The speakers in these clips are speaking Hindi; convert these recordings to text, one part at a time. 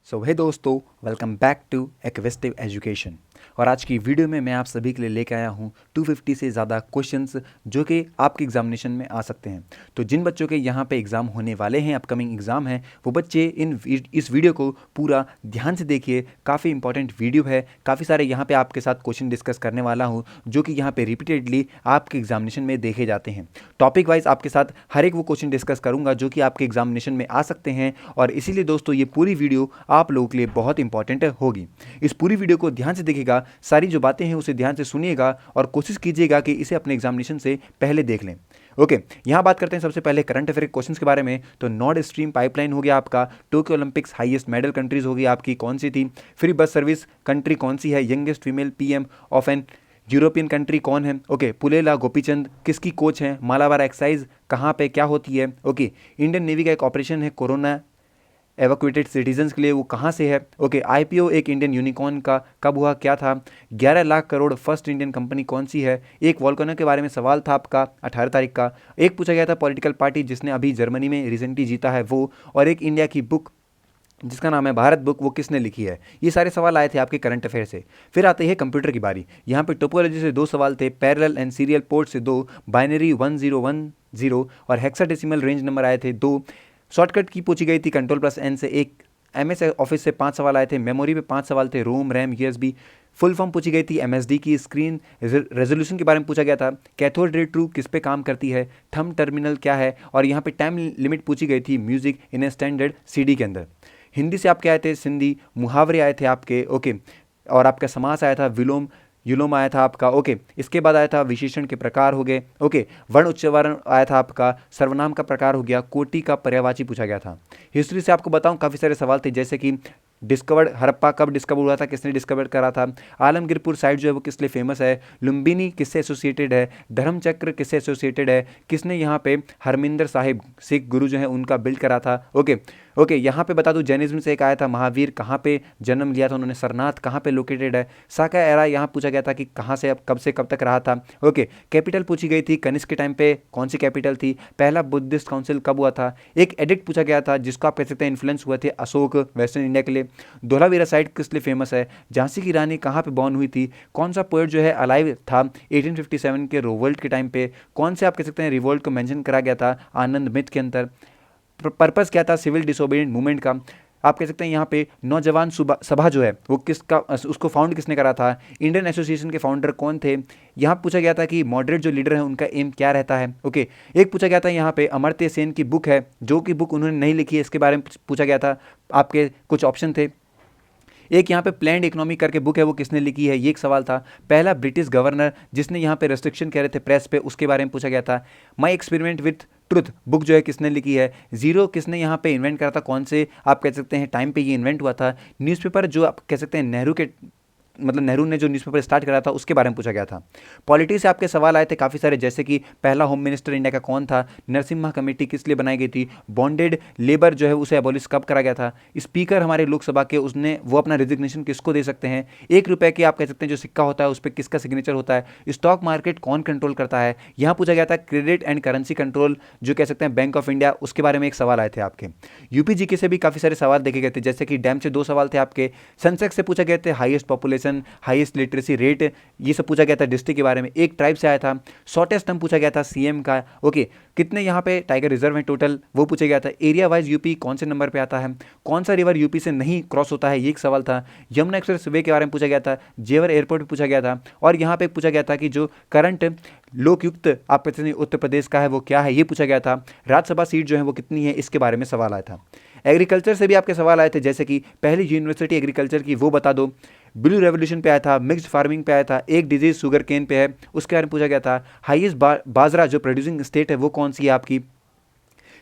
सो हे दोस्तों, वेलकम बैक टू एक्वेस्टिव एजुकेशन। और आज की वीडियो में मैं आप सभी के लिए लेकर आया हूँ 250 से ज़्यादा क्वेश्चंस जो कि आपके एग्जामिनेशन में आ सकते हैं। तो जिन बच्चों के यहाँ पे एग्ज़ाम होने वाले हैं, अपकमिंग एग्ज़ाम है, वो बच्चे इस वीडियो को पूरा ध्यान से देखिए। काफ़ी इंपॉर्टेंट वीडियो है। काफ़ी सारे यहाँ पे आपके साथ क्वेश्चन डिस्कस करने वाला हूँ जो कि यहाँ पे रिपीटेडली आपके एग्जामिनेशन में देखे जाते हैं। टॉपिक वाइज आपके साथ हर एक वो क्वेश्चन डिस्कस करूँगा जो कि आपके एग्जामिनेशन में आ सकते हैं। और इसीलिए दोस्तों ये पूरी वीडियो आप लोगों के लिए बहुत इंपॉर्टेंट होगी। इस पूरी वीडियो को ध्यान से देखिएगा, सारी जो बातें हैं उसे ध्यान से सुनिएगा और कोशिश कीजिएगा कि इसे अपने एग्जामिनेशन से पहले देख लें। ओके, यहाँ बात करते हैं सबसे पहले करंट अफेयर क्वेश्चंस के बारे में। तो नॉर्थ स्ट्रीम पाइपलाइन हो गया आपका, Tokyo Olympics highest medal countries होगी आपकी कौन सी थी, फ्री बस सर्विस कंट्री कौन सी है, youngest female PM of an European country कौन है, ओके, पुलेला गोपीचंद किसकी कोच है, मालाबार एक्सरसाइज कहाँ पे क्या होती है, ओके, इंडियन नेवी का एक ऑपरेशन है कोरोना एवैक्यूएटेड सिटीजन्स के लिए, वो कहाँ से है, ओके, आईपीओ एक इंडियन यूनिकॉर्न का कब हुआ क्या था, 11 lakh crore first Indian company कौन सी है, एक वॉल्केनो के बारे में सवाल था आपका 18 तारीख का, एक पूछा गया था पॉलिटिकल पार्टी जिसने अभी जर्मनी में रिसेंटली जीता है वो, और एक इंडिया की बुक जिसका नाम है भारत बुक, वो किसने लिखी है। ये सारे सवाल आए थे आपके करंट अफेयर से। फिर आते हैं कंप्यूटर की बारी। यहाँ पे टोपोलॉजी से 2 सवाल थे, पैरेलल एंड सीरियल पोर्ट से 2, बाइनरी 1010 और हेक्साडेसिमल रेंज नंबर आए थे 2, शॉर्टकट की पूछी गई थी कंट्रोल प्लस एन से 1, एमएस ऑफिस से 5 सवाल आए थे, मेमोरी पे 5 सवाल थे, ROM RAM USB, full form पूछी गई थी, एमएसडी की स्क्रीन रेजोल्यूशन के बारे में पूछा गया था, कैथोड रे ट्यूब किस पे काम करती है, थंब टर्मिनल क्या है, और यहाँ पे टाइम लिमिट पूछी गई थी music in a standard CD के अंदर। हिंदी से आपके आए थे सिंधी, मुहावरे आए थे आपके, ओके, और आपका समास आया था विलोम युलोम आया था आपका, ओके, इसके बाद आया था विशेषण के प्रकार हो गए, ओके, वर्ण उच्चारण आया था आपका, सर्वनाम का प्रकार हो गया, कोटि का पर्यायवाची पूछा गया था। हिस्ट्री से आपको बताऊं काफ़ी सारे सवाल थे, जैसे कि डिस्कवर्ड हड़प्पा कब डिस्कवर हुआ था, किसने डिस्कवर करा था, आलमगीरपुर साइट जो है वो किस लिए फेमस है, लुम्बिनी किससे एसोसिएटेड है, धर्मचक्र किससे एसोसिएटेड है, किसने यहाँ पे हरमिंदर साहिब सिख गुरु जो है उनका बिल्ड करा था, ओके ओके, यहाँ पे बता दूं जैनिज्म से एक आया था महावीर, कहाँ पे जन्म लिया था उन्होंने, सरनाथ कहाँ पे लोकेटेड है, साका एरा यहाँ पूछा गया था कि कहाँ से कब से कब तक रहा था, ओके, कैपिटल पूछी गई थी कनिष्क के टाइम पे कौन सी कैपिटल थी, पहला बुद्धिस्ट काउंसिल कब हुआ था, एक एडिक्ट पूछा गया था जिसको आप कह सकते हैं इन्फ्लुएंस हुए थे अशोक वेस्टर्न इंडिया के लिए, धोलावीरा साइट किस लिए फेमस है, झांसी की रानी कहाँ पे बॉर्न हुई थी, कौन सा पोएट जो है अलाइव था 1857 के रिवोल्ट के टाइम पे, कौन से आप कह सकते हैं रिवोल्ट को मेंशन करा गया था आनंद मिथ के अंदर, पर्पस क्या था सिविल डिसोबीडिएंट मूवमेंट का, आप कह सकते हैं यहाँ पे नौजवान सभा जो है वो किसका, उसको फाउंड किसने करा था, इंडियन एसोसिएशन के फाउंडर कौन थे, यहाँ पूछा गया था कि मॉडरेट जो लीडर है उनका एम क्या रहता है, ओके, एक पूछा गया था यहाँ पे अमर्त्य सेन की बुक है जो कि बुक उन्होंने नहीं लिखी है, इसके बारे में पूछा गया था, आपके कुछ ऑप्शन थे, एक यहाँ पे प्लैंड इकोनॉमी करके बुक है वो किसने लिखी है, ये एक सवाल था, पहला ब्रिटिश गवर्नर जिसने यहाँ पे रेस्ट्रिक्शन कह रहे थे प्रेस पे उसके बारे में पूछा गया था, my experiment with truth book जो है किसने लिखी है, जीरो किसने यहाँ पे इन्वेंट करा था, कौन से आप कह सकते हैं टाइम पे ये इन्वेंट हुआ था, न्यूज़पेपर जो आप कह सकते हैं नेहरू के मतलब नेहरू ने जो न्यूज़पेपर स्टार्ट करा था उसके बारे में पूछा गया था। पॉलिटिक्स से आपके सवाल आए थे काफ़ी सारे, जैसे कि पहला होम मिनिस्टर इंडिया का कौन था, नरसिम्हा कमेटी किस लिए बनाई गई थी, बॉन्डेड लेबर जो है उसे एबॉलिश कब करा गया था, स्पीकर हमारे लोकसभा के उसने वो अपना रिजिग्नेशन किसको दे सकते हैं, 1 रुपये के आप कह सकते हैं जो सिक्का होता है उस पर किसका सिग्नेचर होता है, स्टॉक मार्केट कौन कंट्रोल करता है, यहाँ पूछा गया था क्रेडिट एंड करेंसी कंट्रोल जो कह सकते हैं बैंक ऑफ इंडिया, उसके बारे में एक सवाल आए थे आपके। यूपी जीके से भी काफ़ी सारे सवाल देखे गए थे, जैसे कि डैम से 2 सवाल थे आपके, सेंसेक्स से पूछा गए थे highest population, highest literacy rate, ये सब पूछा गया था डिस्ट्रिक्ट के बारे में, एक ट्राइब से आया था, शॉर्टेस्ट टर्म पूछा गया था सीएम का, ओके, कितने यहाँ पे टाइगर रिजर्व हैं टोटल वो पूछा गया था, एरिया वाइज यूपी कौन से नंबर पे आता है, कौन सा रिवर यूपी से नहीं क्रॉस होता है, ये एक सवाल था, यमुना एक्सप्रेस वे के बारे में पूछा गया था, जेवर एयरपोर्ट पे पूछा गया था, और यहाँ पे पूछा गया था कि जो करंट लोकयुक्त आप कहते हैं उत्तर प्रदेश का है वो क्या है, ये पूछा गया था, राज्यसभा सीट जो है वो कितनी है इसके बारे में सवाल आया था। एग्रीकल्चर से भी आपके सवाल आए थे, जैसे कि पहली यूनिवर्सिटी एग्रीकल्चर की वो बता दो, ब्लू रेवोल्यूशन पे आया था, मिक्स्ड फार्मिंग पे आया था, एक डिजीज शुगर केन पे है उसके बारे में पूछा गया था, हाईएस्ट बाजरा जो प्रोड्यूसिंग स्टेट है वो कौन सी है आपकी,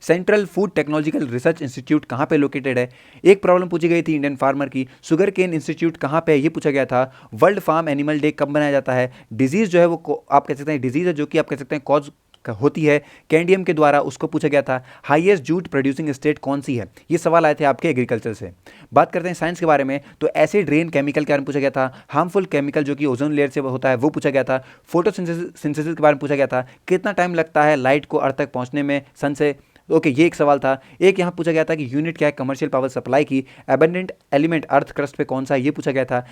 central food technological research institute कहाँ पे लोकेटेड है, एक प्रॉब्लम पूछी गई थी इंडियन फार्मर की, शुगर केन इंस्टीट्यूट कहाँ पे है ये पूछा गया था, वर्ल्ड फार्म एनिमल डे कब मनाया जाता है, डिजीज़ जो है वो आप कह सकते हैं डिजीज़ है जो कि आप कह सकते हैं कॉज होती है कैंडियम के द्वारा, उसको पूछा गया था, हाईएस्ट जूट प्रोड्यूसिंग स्टेट कौन सी है, ये सवाल आए थे आपके एग्रीकल्चर से। बात करते हैं साइंस के बारे में, तो एसिड रेन केमिकल के बारे में पूछा गया था, हार्मफुल केमिकल जो कि ओजोन लेयर से होता है वो पूछा गया था, फोटोसिंथेसिस के बारे में पूछा गया था, कितना टाइम लगता है लाइट को अर्थ तक पहुंचने में सन से ओके, ये एक सवाल था। एक यहाँ पूछा गया था कि यूनिट क्या है कमर्शियल पावर सप्लाई की। एबंडेंट एलिमेंट अर्थ क्रस्ट पे कौन सा है, ये पूछा गया था।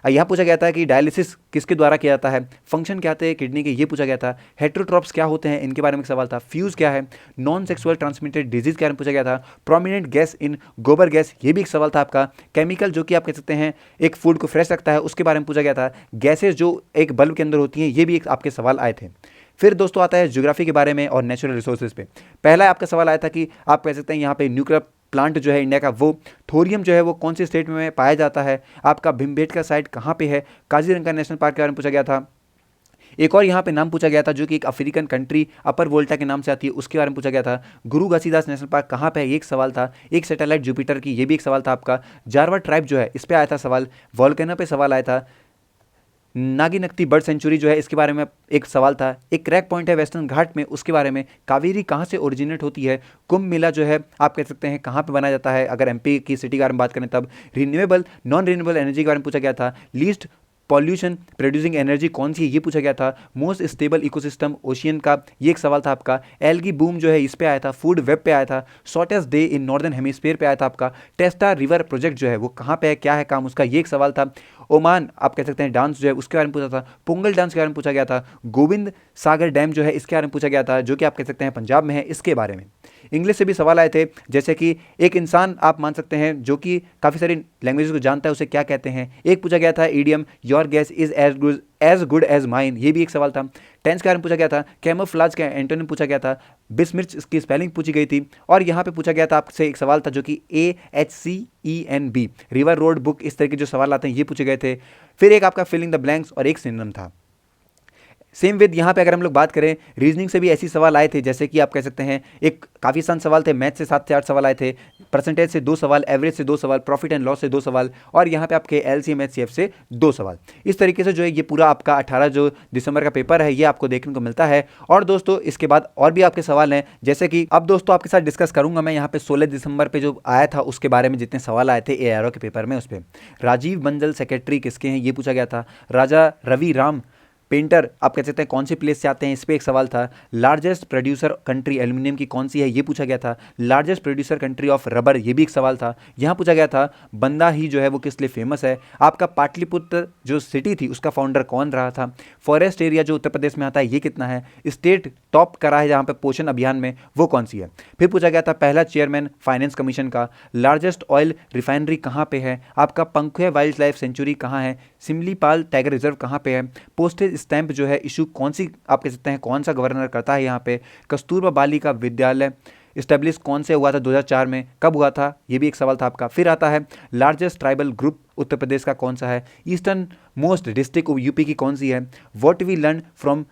यहाँ पूछा गया था कि डायलिसिस किसके द्वारा किया जाता है, फंक्शन क्या होते हैं किडनी के, ये पूछा गया था। हेट्रोट्रॉप्स क्या होते हैं, इनके बारे में एक सवाल था। फ्यूज क्या है, नॉन सेक्सुअल ट्रांसमिटेड डिजीज के बारे में पूछा गया था। प्रोमिनेंट गैस इन गोबर गैस, ये भी एक सवाल था आपका। केमिकल जो कि आप कह सकते हैं एक फूड को फ्रेश रखता है, उसके बारे में पूछा गया था। गैसेज जो एक बल्ब के अंदर होती हैं, ये भी एक आपके सवाल आए थे। फिर दोस्तों आता है ज्योग्राफी के बारे में और नेचुरल रिसोर्सेज पे। पहला आपका सवाल आया था कि आप कह सकते हैं यहाँ पे न्यूक्लियर प्लांट जो है इंडिया का, वो थोरियम जो है वो कौन से स्टेट में पाया जाता है। आपका भीमबेटका साइट कहाँ पे है। काजीरंगा नेशनल पार्क के बारे में पूछा गया था। एक और यहाँ पे नाम पूछा गया था जो कि एक अफ्रीकन कंट्री अपर वोल्टा के नाम से आती है, उसके बारे में पूछा गया था। गुरु घासीदास नेशनल पार्क कहाँ पे है, ये एक सवाल था। एक सैटेलाइट जुपिटर की, ये भी एक सवाल था आपका। जारवा ट्राइब जो है, इस पे आया था सवाल। वॉल्केनो पे सवाल आया था। नागीनक्ती बर्ड सेंचुरी जो है, इसके बारे में एक सवाल था। एक क्रैक पॉइंट है वेस्टर्न घाट में, उसके बारे में। कावेरी कहाँ से ओरिजिनेट होती है। कुंभ मेला जो है आप कह सकते हैं कहाँ पे बनाया जाता है, अगर एमपी की सिटी के बारे में बात करें तब। रिन्यूएबल नॉन रिन्यूएबल एनर्जी के बारे में पूछा गया था। लीस्ट पॉल्यूशन प्रोड्यूसिंग एनर्जी कौन सी है, ये पूछा गया था। मोस्ट स्टेबल इकोसिस्टम ओशियन का, ये एक सवाल था आपका। एल्गी बूम जो है, इस पे आया था। फूड वेब पे आया था। Shortest day in northern hemisphere पे आया था आपका। टेस्टा रिवर प्रोजेक्ट जो है वो कहाँ पे है, क्या है काम उसका, ये एक सवाल था। ओमान आप कह सकते हैं डांस जो है उसके बारे में पूछा था। पोंगल डांस के बारे में पूछा गया था। गोविंद सागर डैम जो है इसके बारे में पूछा गया था, जो कि आप कह सकते हैं पंजाब में है, इसके बारे में। इंग्लिश से भी सवाल आए थे, जैसे कि एक इंसान आप मान सकते हैं जो कि काफ़ी सारी लैंग्वेजेस को जानता है, उसे क्या कहते हैं। एक पूछा गया था idiom your guess is as good as mine, ये भी एक सवाल था। टेंस के बारे में पूछा गया था। कैमोफ्लाज का एंटोनिम पूछा गया था। बिस्मिर्च की स्पेलिंग पूछी गई थी। और यहाँ पे पूछा गया था आपसे एक सवाल था जो कि AHCENB रिवर रोड बुक, इस तरह के जो सवाल आते हैं ये पूछे गए थे। फिर एक आपका फिलिंग द ब्लैंक्स और एक सिनोनिम था। सेम विद यहाँ पे अगर हम लोग बात करें रीजनिंग से भी ऐसी सवाल आए थे, जैसे कि आप कह सकते हैं एक काफ़ी आसान सवाल थे। मैथ से 7 से 8 सवाल आए थे। परसेंटेज से 2 सवाल, एवरेज से 2 सवाल, प्रॉफिट एंड लॉस से 2 सवाल, और यहाँ पे आपके LCM HCF से 2 सवाल। इस तरीके से जो है ये पूरा आपका 18 जो दिसंबर का पेपर है ये आपको देखने को मिलता है। और दोस्तों इसके बाद और भी आपके सवाल हैं, जैसे कि अब दोस्तों आपके साथ डिस्कस करूंगा मैं यहाँ पे 16 दिसंबर पे जो आया था उसके बारे में, जितने सवाल आए थे ARO के पेपर में उस पर। राजीव बंजल सेक्रेटरी किसके हैं, ये पूछा गया था। राजा रवि राम पेंटर आप कह सकते हैं कौन सी प्लेस से आते हैं, इस पर एक सवाल था। लार्जेस्ट प्रोड्यूसर कंट्री एल्यूमिनियम की कौन सी है, ये पूछा गया था। Largest producer country of rubber, ये भी एक सवाल था। यहाँ पूछा गया था बंदा ही जो है वो किस लिए फेमस है। आपका पाटलिपुत्र जो सिटी थी उसका फाउंडर कौन रहा था। फॉरेस्ट एरिया जो उत्तर प्रदेश में आता है ये कितना है। स्टेट टॉप करा है जहाँ पे पोषण अभियान में, वो कौन सी है। फिर पूछा गया था पहला चेयरमैन फाइनेंस कमीशन का। लार्जेस्ट ऑयल रिफाइनरी कहाँ पे है। आपका पंखुए वाइल्ड लाइफ सेंचुरी कहाँ है। सिमलीपाल टाइगर रिजर्व कहाँ पे है। पोस्टेज स्टैंप जो है इशू कौन सी आप कह सकते हैं कौन सा गवर्नर करता है यहाँ पे। कस्तूरबा बालिका विद्यालय इस्टेब्लिश कौन से हुआ था 2004 में, कब हुआ था, ये भी एक सवाल था आपका। फिर आता है largest tribal group Uttar Pradesh का कौन सा है। ईस्टर्न मोस्ट डिस्ट्रिक्ट यूपी की कौन सी है। What we learn from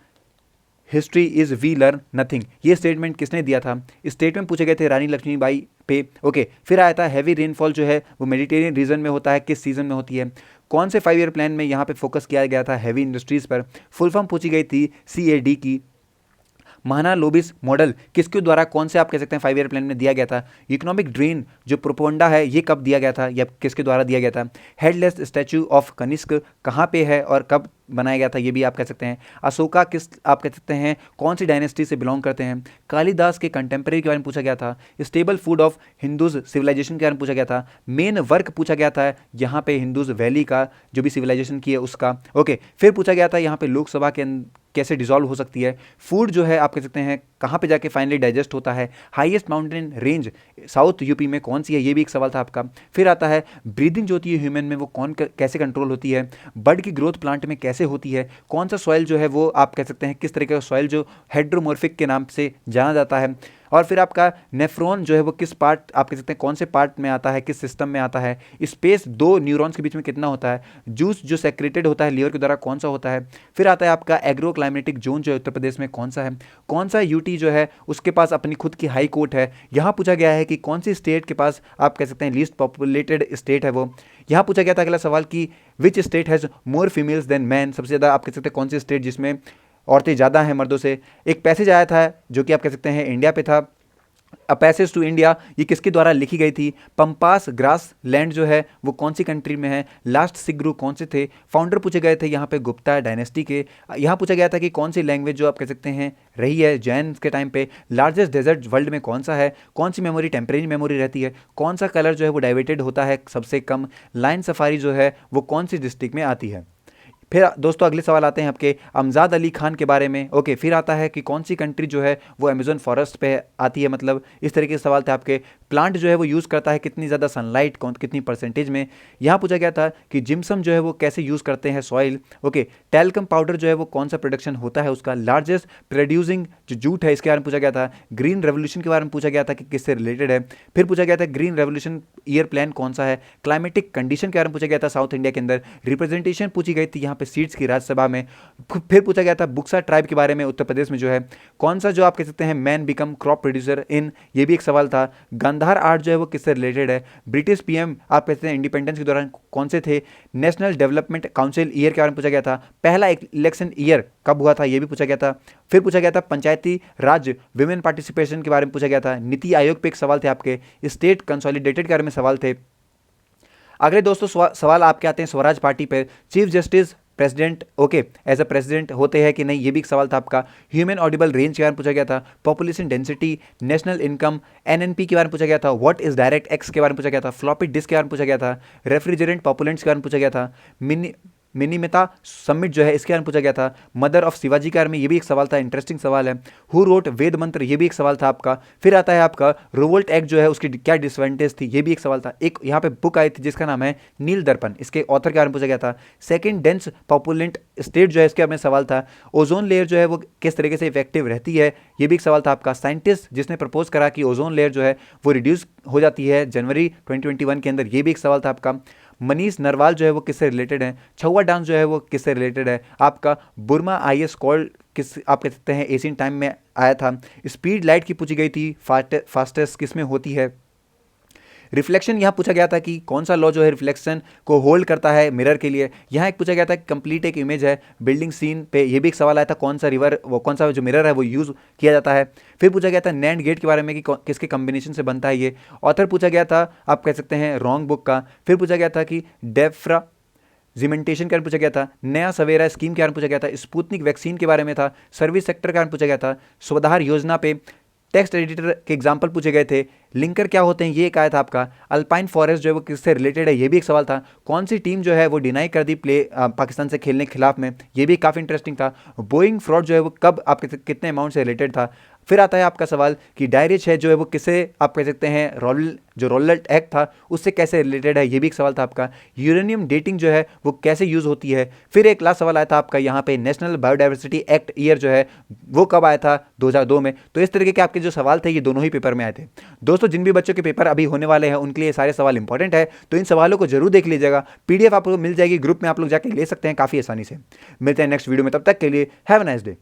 history is we learn nothing, ये स्टेटमेंट किसने दिया था। स्टेटमेंट पूछे गए थे रानी लक्ष्मीबाई पे। ओके, फिर आया था हैवी रेनफॉल जो है वो मेडिटेरियन रीजन में होता है, किस सीजन में होती है। कौन से 5 ईयर प्लान में यहाँ पे फोकस किया गया था हैवी इंडस्ट्रीज़ पर। फुल फॉर्म पूछी गई थी CAD की। महाना लोबिस मॉडल किसके द्वारा कौन से आप कह सकते हैं 5 ईयर प्लान में दिया गया था। इकोनॉमिक ड्रेन जो प्रोपोंडा है ये कब दिया गया था या किसके द्वारा दिया गया था। हेडलेस स्टैचू ऑफ कनिष्क कहाँ पे है और कब बनाया गया था, ये भी आप कह सकते हैं। अशोका किस आप कह सकते हैं कौन सी डायनेस्टी से बिलोंग करते हैं। कालिदास के कंटेम्प्रेरी के बारे में पूछा गया था। Stable food of Hindus civilisation के बारे में पूछा गया था। मेन वर्क पूछा गया था यहाँ पे हिंदूज वैली का जो भी सिविलाइजेशन की है उसका। ओके, फिर पूछा गया था यहाँ पे लोकसभा के कैसे डिसॉल्व हो सकती है। फूड जो है आप कह सकते हैं कहाँ पे जाके फाइनली डाइजेस्ट होता है। Highest mountain range south UP में कौन सी है, ये भी एक सवाल था आपका। फिर आता है ब्रीदिंग जो होती है ह्यूमन में वो कैसे कंट्रोल होती है। बर्ड की ग्रोथ प्लांट में कैसे होती है। कौन सा सॉइल जो है वो आप कह सकते हैं किस तरीके का सॉइल जो हाइड्रोमॉर्फिक के नाम से जाना जाता है। और फिर आपका नेफ्रॉन जो है वो किस पार्ट आप कह सकते हैं कौन से पार्ट में आता है, किस सिस्टम में आता है। स्पेस 2 न्यूरॉन्स के बीच में कितना होता है। जूस जो सेक्रेटेड होता है लीवर के द्वारा कौन सा होता है। फिर आता है आपका एग्रो क्लाइमेटिक जोन जो है उत्तर प्रदेश में कौन सा है। कौन सा यूटी जो है उसके पास अपनी खुद की हाई कोर्ट है। यहाँ पूछा गया है कि कौन सी स्टेट के पास आप कह सकते हैं लीस्ट पॉपुलेटेड स्टेट है वो। यहाँ पूछा गया था अगला सवाल कि which state has more females than man, सबसे ज़्यादा आप कह सकते हैं कौन सी स्टेट जिसमें औरतें ज़्यादा हैं मर्दों से। एक पैसेज आया था जो कि आप कह सकते हैं इंडिया पे था। अ पैसेज टू इंडिया ये किसके द्वारा लिखी गई थी? पंपास ग्रास लैंड जो है वो कौन सी कंट्री में है? लास्ट सिख गुरु कौन से थे? फाउंडर पूछे गए थे यहाँ पे गुप्ता डायनेस्टी के। यहाँ पूछा गया था कि कौन सी लैंग्वेज जो आप कह सकते हैं रही है जैन के टाइम पे। लार्जेस्ट डेजर्ट वर्ल्ड में कौन सा है? कौन सी मेमोरी टेम्परेरी मेमोरी रहती है? कौन सा कलर जो है वो डाइवर्टेड होता है सबसे कम? लाइन सफारी जो है वो कौन सी डिस्ट्रिक्ट में आती है? फिर दोस्तों अगले सवाल आते हैं आपके अमजाद अली खान के बारे में। ओके, फिर आता है कि कौन सी कंट्री जो है वो अमेजोन फॉरेस्ट पे आती है, मतलब इस तरीके के सवाल थे आपके। प्लांट जो है वो यूज़ करता है कितनी ज़्यादा सनलाइट, कौन कितनी परसेंटेज में। यहाँ पूछा गया था कि जिम्सम जो है वो कैसे यूज़ करते हैं सॉइल। ओके, टेल्कम पाउडर जो है वो कौन सा प्रोडक्शन होता है उसका। लार्जेस्ट प्रोड्यूसिंग जो जूट है इसके बारे में पूछा गया था। ग्रीन रेवोल्यूशन के बारे में पूछा गया था कि किससे रिलेटेड है। फिर पूछा गया था ग्रीन रेवोल्यूशन ईयर प्लान कौन सा है। क्लाइमेटिक कंडीशन के बारे में पूछा गया था साउथ इंडिया के अंदर। रिप्रेजेंटेशन पूछी गई थी यहाँ पे सीट्स की राज्यसभा में। फिर पूछा गया था बुक्सा ट्राइब के बारे में उत्तर प्रदेश में जो है। कौन सा जो आप कह सकते हैं man become crop producer in, ये भी एक सवाल था। गांधार आर्ट जो है वो किससे रिलेटेड है। ब्रिटिश पीएम आप कहते हैं इंडिपेंडेंस के दौरान कौन से थे। नेशनल डेवलपमेंट काउंसिल ईयर के बारे में पूछा गया था। पहला इलेक्शन ईयर कब हुआ था ये भी पूछा गया था। फिर पूछा गया था पंचायती राज विमेन पार्टिसिपेशन के बारे में पूछा गया था। नीति आयोग पे एक सवाल थे आपके। स्टेट कंसोलिडेटेड के बारे में सवाल थे। अगले दोस्तों सवाल आपके आते हैं स्वराज पार्टी पर। Chief justice president okay as a president होते हैं कि नहीं, ये भी एक सवाल था आपका। ह्यूमन ऑडिबल रेंज के बारे में पूछा गया था। Population density, national income, NNP के बारे में पूछा गया था। व्हाट इज डायरेक्ट एक्स के बारे में पूछा गया था। फ्लॉपी डिस्क के बारे में पूछा गया था। रेफ्रिजरेंट पॉपुलेंट्स के बारे में पूछा गया था। मिनिमिता समिट जो है इसके बारे में पूछा गया था। मदर ऑफ शिवाजी के बारे में ये भी एक सवाल था, इंटरेस्टिंग सवाल है। हु रोट वेद मंत्र, ये भी एक सवाल था आपका। फिर आता है आपका रिवोल्ट एक्ट जो है उसकी क्या डिसएडवांटेज थी, ये भी एक सवाल था। एक यहाँ पे बुक आई थी जिसका नाम है नील दर्पण, इसके ऑथर के बारे में पूछा गया था। सेकंड डेंस पॉपुलेंट स्टेट जो है इसके बारे में सवाल था। ओजोन लेयर जो है वो किस तरीके से इफेक्टिव रहती है, ये भी एक सवाल था आपका। साइंटिस्ट जिसने प्रपोज करा कि ओजोन लेयर जो है वो रिड्यूस हो जाती है जनवरी 2021 के अंदर, ये भी एक सवाल था आपका। मनीष नरवाल जो है वो किससे रिलेटेड है। छौवा डांस जो है वो किससे रिलेटेड है आपका। बुर्मा आईएस कॉल किस आप कह सकते हैं एशियन टाइम में आया था। स्पीड लाइट की पूछी गई थी, फास्टेस्ट किस में होती है। रिफ्लेक्शन यहाँ पूछा गया था कि कौन सा लॉ जो है रिफ्लेक्शन को होल्ड करता है मिरर के लिए। यहाँ एक पूछा गया था कि कंप्लीट एक इमेज है बिल्डिंग सीन पे, ये भी एक सवाल आया था कौन सा रिवर वो कौन सा जो मिरर है वो यूज़ किया जाता है। फिर पूछा गया था नैंड गेट के बारे में कि किसके कॉम्बिनेशन से बनता है ये। ऑथर पूछा गया था आप कह सकते हैं रॉन्ग बुक का। फिर पूछा गया था कि डेफ्रा जिमेंटेशन के बारे में पूछा गया था। नया सवेरा स्कीम के बारे में पूछा गया था। स्पुतनिक वैक्सीन के बारे में था। सर्विस सेक्टर के बारे में पूछा गया था। स्वधार योजना पे टेक्स्ट एडिटर के एग्जाम्पल पूछे गए थे। लिंकर क्या होते हैं ये एक आया था आपका। अल्पाइन फॉरेस्ट जो है वो किससे रिलेटेड है, ये भी एक सवाल था। कौन सी टीम जो है वो डिनाई कर दी प्ले पाकिस्तान से खेलने के खिलाफ में, ये भी काफ़ी इंटरेस्टिंग था। बोइंग फ्रॉड जो है वो कब आप कितने अमाउंट से रिलेटेड था। फिर आता है आपका सवाल कि डायरेज है जो है वो किसे आप कह सकते हैं जो रोलट एक्ट था उससे कैसे रिलेटेड है, ये भी एक सवाल था आपका। यूरेनियम डेटिंग जो है वो कैसे यूज़ होती है। फिर एक लास्ट सवाल आया था आपका यहाँ पे नेशनल बायोडाइवर्सिटी एक्ट ईयर जो है वो कब आया था 2002 में। तो इस तरीके के आपके जो सवाल थे ये दोनों ही पेपर में आए थे। दोस्तों जिन भी बच्चों के पेपर अभी होने वाले हैं उनके लिए सारे सवाल इंपॉर्टेंट है, तो इन सवालों को जरूर देख लीजिएगा। पीडीएफ आपको मिल जाएगी, ग्रुप में आप लोग जाके ले सकते हैं काफ़ी आसानी से। मिलते हैं नेक्स्ट वीडियो में, तब तक के लिए हैव अ नाइस डे।